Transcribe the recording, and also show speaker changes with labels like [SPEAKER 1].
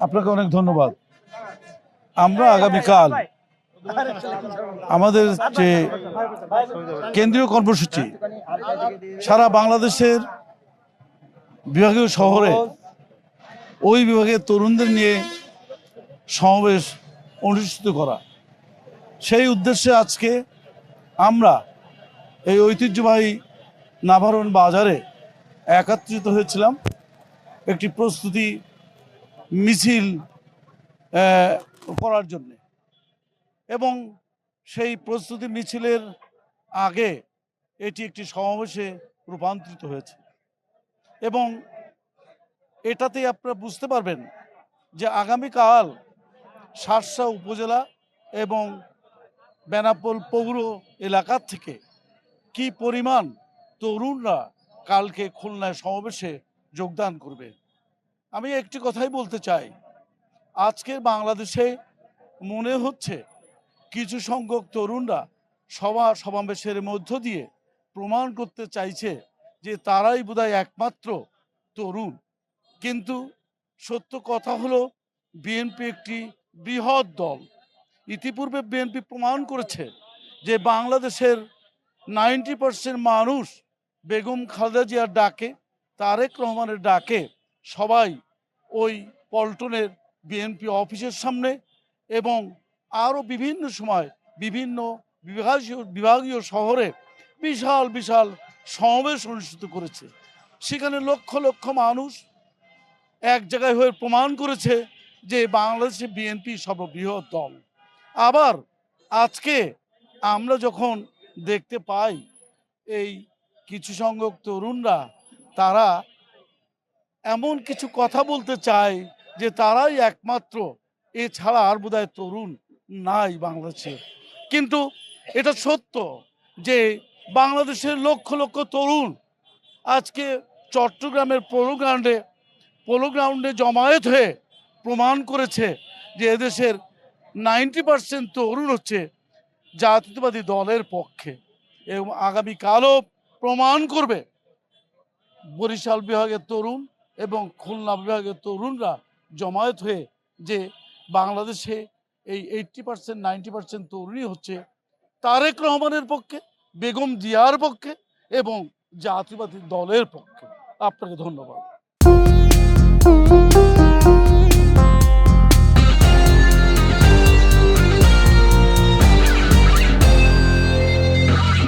[SPEAKER 1] আপনাকে অনেক ধন্যবাদ। আমরা আগামীকাল আমাদের যে কেন্দ্রীয় কর্মসূচি সারা বাংলাদেশের বিভাগীয় শহরে ওই বিভাগের তরুণদের নিয়ে সমাবেশ অনুষ্ঠিত করা, সেই উদ্দেশ্যে আজকে আমরা এই ঐতিহ্যবাহী নাভারণ বাজারে একত্রিত হয়েছিলাম একটি প্রস্তুতি মিছিল করার জন্য। এবং সেই প্রস্তুতি মিছিলের আগে এটি একটি সমাবেশে রূপান্তরিত হয়েছে এবং এটাতেই আপনারা বুঝতে পারবেন যে আগামীকাল শার্শা উপজেলা এবং বেনাপোল পৌর এলাকার থেকে কি পরিমাণ তরুণরা কালকে খুলনায় সমাবেশে যোগদান করবে। আমি একটি কথাই বলতে চাই, আজকের বাংলাদেশে মনে হচ্ছে কিছু সংখ্যক তরুণরা সমাবেশের মধ্য দিয়ে প্রমাণ করতে চাইছে যে তারাই বোধহয় একমাত্র তরুণ। কিন্তু সত্য কথা হলো বিএনপি একটি বৃহৎ দল। ইতিপূর্বে বিএনপি প্রমাণ করেছে যে বাংলাদেশের 90% মানুষ বেগম খালেদা জিয়ার ডাকে, তারেক রহমানের ডাকে সবাই ওই পল্টনের বিএনপি অফিসের সামনে এবং আরও বিভিন্ন সময় বিভিন্ন বিভাগীয় শহরে বিশাল বিশাল সমাবেশ অনুষ্ঠিত করেছে। সেখানে লক্ষ লক্ষ মানুষ এক জায়গায় হয়ে প্রমাণ করেছে যে বাংলাদেশে বিএনপি সর্ববৃহৎ দল। আবার আজকে আমরা যখন দেখতে পাই এই কিছু সংখ্যক তরুণরা তারা এমন কিছু কথা বলতে চায় যে তারাই একমাত্র, এছাড়া আর বোধহয় তরুণ নাই বাংলাদেশে। কিন্তু এটা সত্য যে বাংলাদেশের লক্ষ লক্ষ তরুণ আজকে চট্টগ্রামের পোলো গ্রাউন্ডে জমায়েত হয়ে প্রমাণ করেছে যে এদেশের 90% তরুণ হচ্ছে জাতীয়তাবাদী দলের পক্ষে এবং আগামীকালও প্রমাণ করবে বরিশাল বিভাগের তরুণ এবং খুলনা বিভাগের তরুণরা জমায়েত হয়ে যে বাংলাদেশে এই 80% 90% তরুণই হচ্ছে তারেক রহমানের পক্ষে, বেগম জিয়ার পক্ষে এবং জাতীয়তাবাদী দলের পক্ষে। আপনাকে ধন্যবাদ।